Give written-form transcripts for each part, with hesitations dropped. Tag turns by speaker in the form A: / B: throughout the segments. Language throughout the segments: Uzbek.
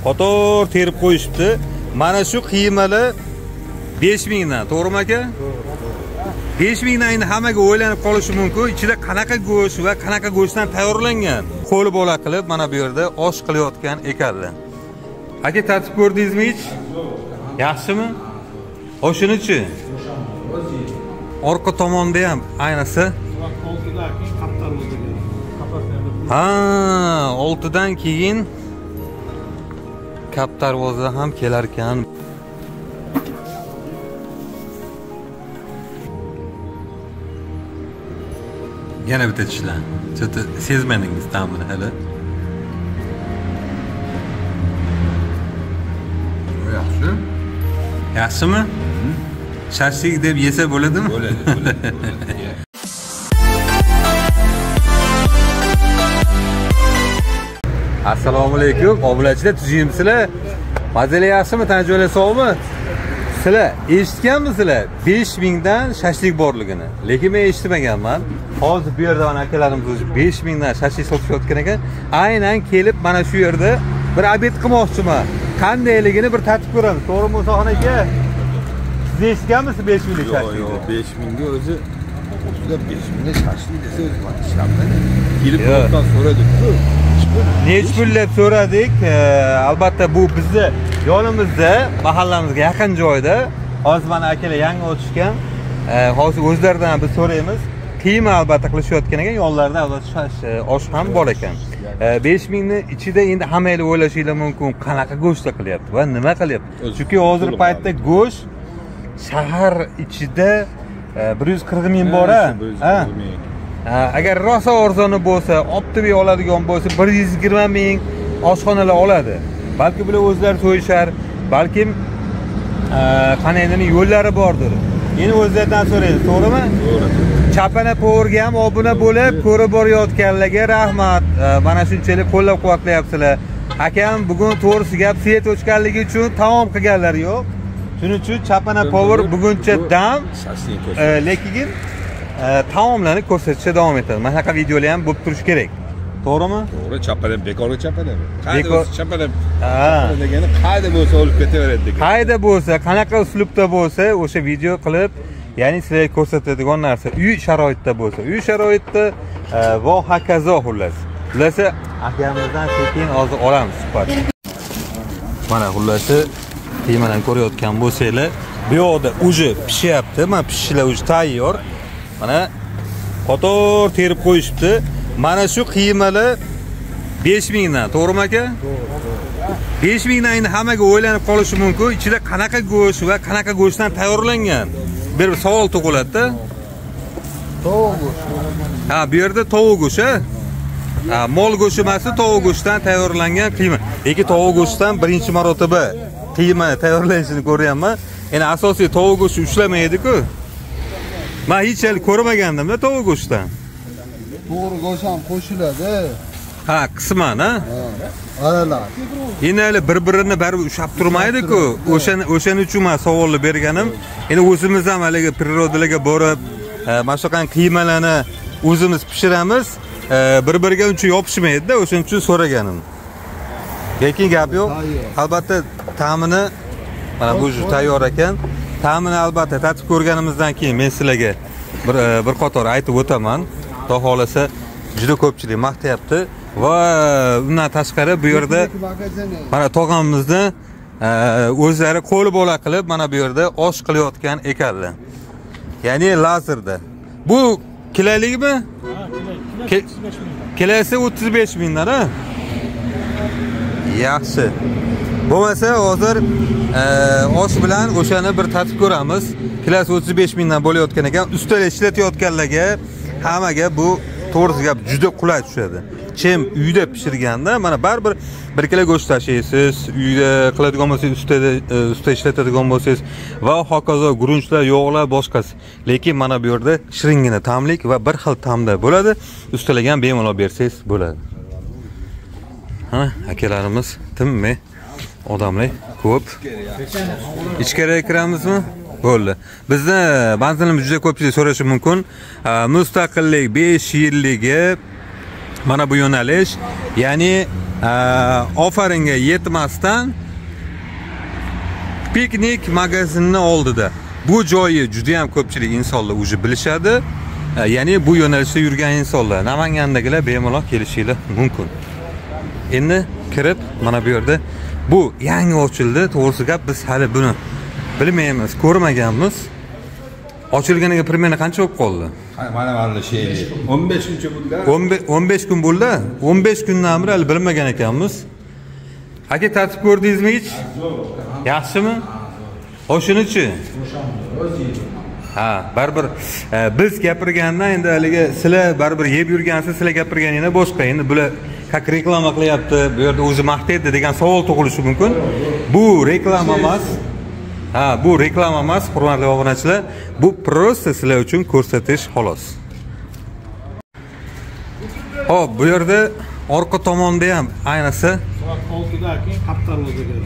A: qator terib qo'yishibdi. Mana shu qiymalar 5000 dan, to'g'rimi aka? 5000 dan endi hammaga o'ylanib qolishi mumkin. Ichida qanaqa go'sht va qanaqa go'shtdan tayyorlangan? Qo'li bola qilib mana bu yerda osh qilayotgan ekanlar. Aka, tatib ko'rdingizmi hech? Yaxshimi? Oshini-chi? Orqa tomonda ham ayniqsa ha, 6 dan keyin kap darvoza ham kelar ekan. Yana bitta tishlar. Chota sezmadingiz ta'mini hali.
B: Yaxshi.
A: Yaxshimi? Shashlik deb yesa bo'ladimi?
B: Bo'ladi.
A: Assalomu alaykum. Obunachilar, tuzingmisizlar? Mazali yaxshimi? Tanjoylar sog'mi? Sizlar eshitganmisizlar? 5000 dan shashlik borligini. Lekin men eshitmaganman. Hozir bu yerda mana akalarimiz 5000 dan shashlik sotishayotgan ekan. Aynan kelib mana shu yerda bir obed qilmoqchiman. Qandayligini bir tatib ko'ramiz. To'g'rimi Musoxon aka? Siz eshitganmisiz 5000 lik shashlik?
B: Yo'q, 5000 ga o'zi 5000 ga shashlik desa o'zi mana ishlamadi. Kelib qo'ydan so'radik-ku.
A: Nech pul deb so'radik. Albatta bu bizni yonimizda, mahallamizga yaqin joyda. Hozir mana akalar yangi ochishgan. Hozir o'zlaridan biz so'raymiz. Qiyma albatta qilishayotgan ekan, yonlarida albatta osh ham bor ekan. 5000 ni ichida endi hammalar o'ylashinglar mumkin, qanaqa go'shtda qilyapti va nima qilyapti. Chunki hozir paytda go'sht shahar ichida 140 ming bor a. Agar rosa arzoni bo'lsa, optibey oladigan bo'lsa 120 ming oshxonalar oladi. Balki bular o'zlari so'yishar, balkim qanaydir yo'llari bordir. Endi o'zlaridan so'raymiz, to'g'rimi?
B: To'g'ri.
A: Chapana Powerga ham obuna bo'lib, ko'rib borayotganlarga rahmat. Mana shunchalik qo'llab-quvvatlayapsizlar. Akam bugun to'g'risi gap svet o'chganligi uchun taom qilganlar yo'q. Shuning uchun Chapana Power buguncha dam, lekin taomlarni ko'rsatishda davom etadi. Mana shunaqa videolar ham bo'lib turishi kerak. To'g'rimi?
B: To'g'ri, Chapana bekorga Chapana. Qayda Chapana? Degani qayda bo'lsa olib ketaveradi degan.
A: Qayda bo'lsa, qanaqa uslubda bo'lsa, o'sha video qilib, ya'ni sizlarga ko'rsatadigan narsa uy sharoitida bo'lsa, uy sharoitida va hokazo xullas. Xullas, akamizdan sekin hozir olamiz suhbat. Mana xullas, qiymadan ko'rayotgan bo'lsanglar, bu yoqda uje pishyapti. Mana pishishlar uje tayyor. Mana qator terib qo'yishibdi. Mana shu qiymalar 5000 dan, to'g'rimi aka? To'g'ri. 5000 dan endi hammaga o'ylanib qolishi mumkin. Ichida qanaqa go'sht va qanaqa go'shtdan tayyorlangan? Bir savol tug'iladi-da.
B: Tovuq go'shti.
A: Ha, bu yerda tovuq go'shti. Ha, mol go'shti emas, tovuq go'shtdan tayyorlangan qiyma. Lekin tovuq go'shtdan birinchi marotaba qiyma tayyorlanishini ko'ryapman. Endi asosiy tovuq go'shti ushlamaydi-ku. Men hech hali ko'rmagandim-da tovuq go'shtdan.
B: To'g'ri go'sht ham qo'shiladi.
A: Ha, qisman, ha?
B: Aralar.
A: Endi hali bir-birini baribir ushlab turmaydi-ku. O'shaning uchun men savolni berganim. Endi o'zimiz ham haliga prirodalarga borib, mana shu qiymalarni o'zimiz pishiramiz. Bir-biriga uncha yopishmaydi-da, o'shaning uchun so'raganim. Lekin gap yo'q. Albatta ta'mini mana bu tayyor ekan. Ta'mini albatta tatib ko'rganimizdan keyin men sizlarga bir qator aytib o'taman. Xudo xolasa juda ko'pchilik maqtayapti va undan tashqari bu yerda mana tog'amizni o'zlari qo'li bola qilib mana bu yerda osh qilayotgan ekanlar. Ya'ni lazerda. Bu kilolikmi? Ha, kilosi 35 mingdan, ha? Yaxshi. Bo'lmasa hozir osh bilan o'shani bir tatib ko'ramiz. Kilosi 35 mingdan bo'layotgan ekan. Ustada ishlatayotganlarga hammaga bu to'g'risi gap juda qulay tushadi. Chem uyda pishirganda mana baribir 1 kilo go'sht tashiysiz, uyda qiladigan bo'lsangiz, usta ishlatadigan bo'lsangiz va hokazo gurunchlar, yog'lar, boshqasi. Lekin mana bu yerda shiringina ta'mlik va bir xil ta'mda bo'ladi. Ustalagan bemalol bersangiz bo'ladi. Ha, akalarimiz tinmay odamlar ko'p. Ichkariga kiramizmi? Bo'ldi. Bizni manzilimiz juda ko'pchilik so'rashi mumkin. Mustaqillik 5 yilligi Mana bu yo'nalish, ya'ni ofaringa yetmasdan piknik magazinni oldida. Bu joyi juda ham ko'pchilik insonlar o'zi bilishadi. Ya'ni bu yo'nalishda yurgan insonlar Namangandagilar bemalol kelishingiz mumkin. Endi kirib mana bu yerda bu yangi ochildi. To'g'risi gap, biz hali buni bilmaymiz, ko'rmaganmiz. Ochilganiga primera qancha bo'lib qoldi?
B: Mana şey 15 kuncha bo'ldi.
A: 15 kun bo'ldi. 15 kundan beri hali bilmagan ekanmiz. Aka tartib ko'rdingizmi hech? Yaxshimi? O'shinichi? Ha, baribir biz gapirganda endi haliga sizlar baribir yeb yurgansiz, sizlar gapirganingizda boshqa. Endi bular qaq reklama qilyapti, bu yerda o'zi maqtaydi degan savol tug'ilishi mumkin. Bu reklama emas. Ha, bu reklama emas, hurmatli obunachilar. Bu prosta sizlar uchun ko'rsatish xolos. Hop, bu yerda orqa tomonda ham ayniqsa
C: soat 6dan keyin qap darvozaga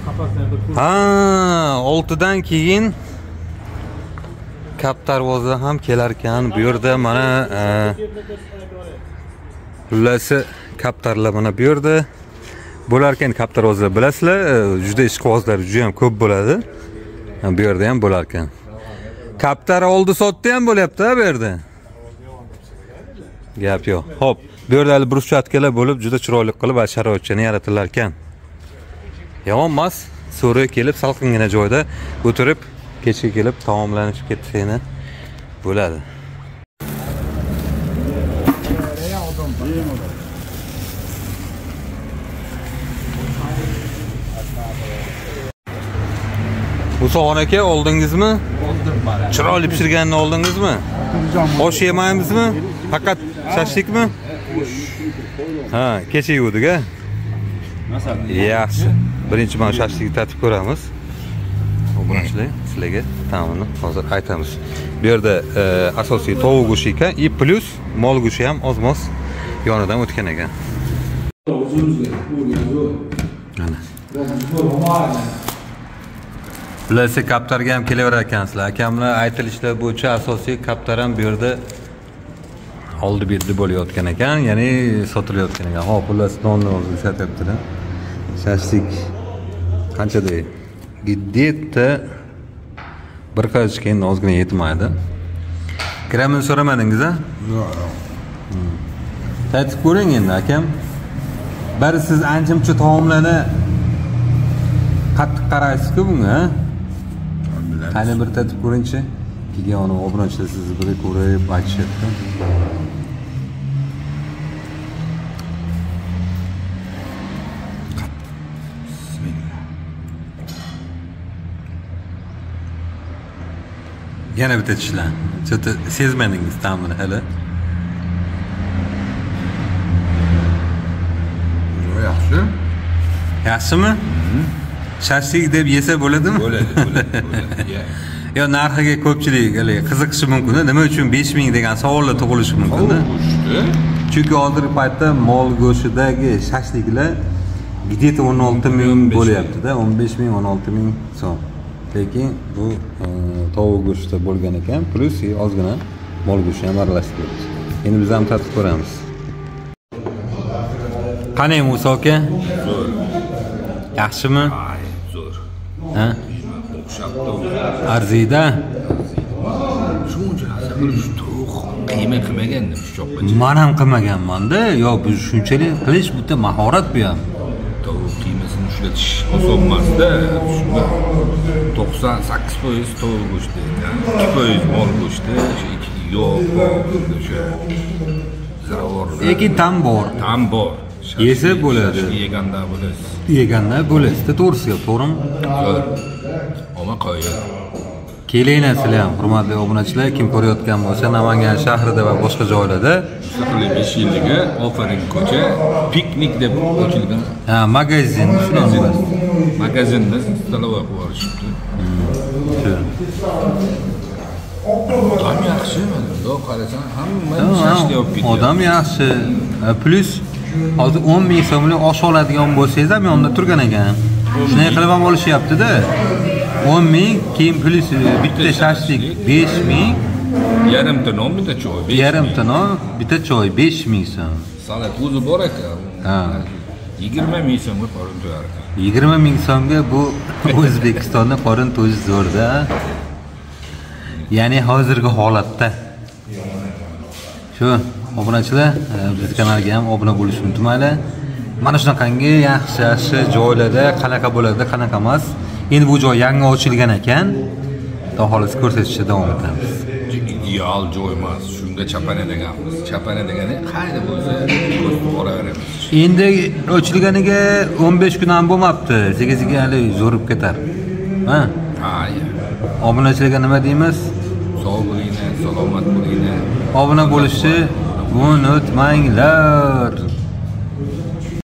C: qapasdan bir
A: ha, 6dan keyin kap darvoza ham kelar ekan. Bu yerda mana xullas kaptarlar mana bu yerda bo'lar ekan. Kap darvoza bilasizlar, juda ishqibozlar juda ham ko'p bo'ladi. Bu yerda ham bo'lar ekan. Kaptar oldi sotdi ham bo'lyapti bu yerda. Gap yo'q. Xo'p, bu yerda brushatkalar bo'lib juda chiroyli qilib sharoitchani yaratilar ekan. Yomon emas, so'ri kelib salqingina joyda o'tirib kechga kelib taomlanib ketsangni bo'ladi. Musoqon aka, oldingizmi?
B: Oldim bari.
A: Chiroyli pishirganini oldingizmi? Osh yemaymizmi? Faqat shashlikmi? Ha, kecha yuvdik-a.
B: Masalan,
A: Yaxshi. Birinchi mana shashlikni tatib ko'ramiz. Obunachilar, sizlarga ta'mini hozir aytamiz. Bu yerda asosiy tovuq go'shti ekan, и plus mol go'shti ham oz-moz yonidan o'tgan ekan. Mana. Bularsa kaptarga ham kelaverar ekansizlar. Akamlar aytilishlar bo'yicha asosiy kaptar ham bu yerda oldi-berdi bo'layotgan ekan, ya'ni sotilayotgan ekan. Hop, xullas nonni o'zi sotyapti-da. Shashlik qanchada? Где-то bir qazishga endi ozgina yetmaydi. Kiramini so'ramadingiz-a?
B: Yo'q.
A: Tatib ko'ring endi akam. Bari siz ancha-muncha taomlarni qattiq qaraysiz-ku bunga. Qani bir tatib ko'ringchi. Keyin uni obunachilar sizni bir ko'rib aytishyapti. Yana bitta tishlar. Chota sezmadingiz ta'mini hali.
B: Yaxshi.
A: Yaxshimi? Shashlik deb yesa bo'ladimi?
B: Bo'ladi.
A: Yo, narxiga ko'pchilik qiziqishi mumkin-da. Nima uchun 5000 degan savollar tug'ilishi mumkin-da. Chunki hozirgi paytda mol go'shtidagi shashliklar где-то 16 ming bo'lyapti-da, 15 ming, 16 ming so'm. Lekin bu tovuq go'shti bo'lgan ekan, plus ozgina mol go'shti ham aralashtiryapti. Endi biz ham tatib ko'ramiz. Qani Musa aka?
B: Zo'r.
A: Yaxshimi?
B: Zo'r.
A: Ha? Arziyda?
B: Shuncha qilish to'q qiyma qilmaganda pichoqqa.
A: Men ham qilmaganman-da. Yo, bu shunchalik qilish bitta mahorat bu ham.
B: Tovuq qiymasini ushlatish oson emas-da. Shunda 98% tovuq go'shti, 2% mol go'shti, yo'q, o'sha ziravorlar.
A: Lekin tam bor.
B: Tam bor.
A: Yesa bo'ladi.
B: Yeganda bo'lasiz.
A: Yeganda bo'lasiz, to'g'risi, to'g'rimi?
B: Zo'r. Oma qo'ying.
A: Kelinglar sizlar ham, hurmatli obunachilar, kim ko'rayotgan bo'lsa, Namangan shahrida va boshqa joylarda
B: Mustaqillik 5 yilligi Ofarin ko'cha piknik deb ochilgan.
A: ha, magazin shunaqa.
B: Magazinni talaba qilib olishibdi. Odam yaxshi, mana qarasang hamma shashlik olib ketyapti.
A: Odam yaxshi. Plus hozir 10 ming so'mlik osh oladigan bo'lsangiz ham yonida turgan ekan. Shunday qilib ham olishyapti-da. 10 ming, keyin plus bitta shashlik 5 ming,
B: yarimta non, bitta choy 5 ming.
A: yarimta non, bitta choy 5 ming so'm.
B: salat o'zi bor ekan.
A: Ha.
B: 20 ming so'mga qorin to'yar ekan.
A: 20 ming so'mga bu O'zbekistonda qorin to'yish zo'rda. Ya'ni hozirgi holatda. Shu obunachilar, biz kanalga ham obuna bo'lishni unutmanglar. Mana shunaqangi yaxshi joylarda qanaqa bo'ladi, qanaqa emas. Endi bu joy yangi ochilgan ekan. Xudo xohlasa ko'rsatishda davom etamiz.
B: Ideal joy emas. Shunga chapana deganmiz. Chapana degani qayda bo'lsa ko'rib boraveramiz.
A: Endi ochilganiga 15 kun ham bo'lmabdi. Sekin-sekin hali zo'rib ketar. Ha?
B: Ha, ya.
A: Obunachilarga nima deymiz?
B: Sog' bo'linglar, salomat bo'linglar.
A: Obuna bo'lishni unutmanglar.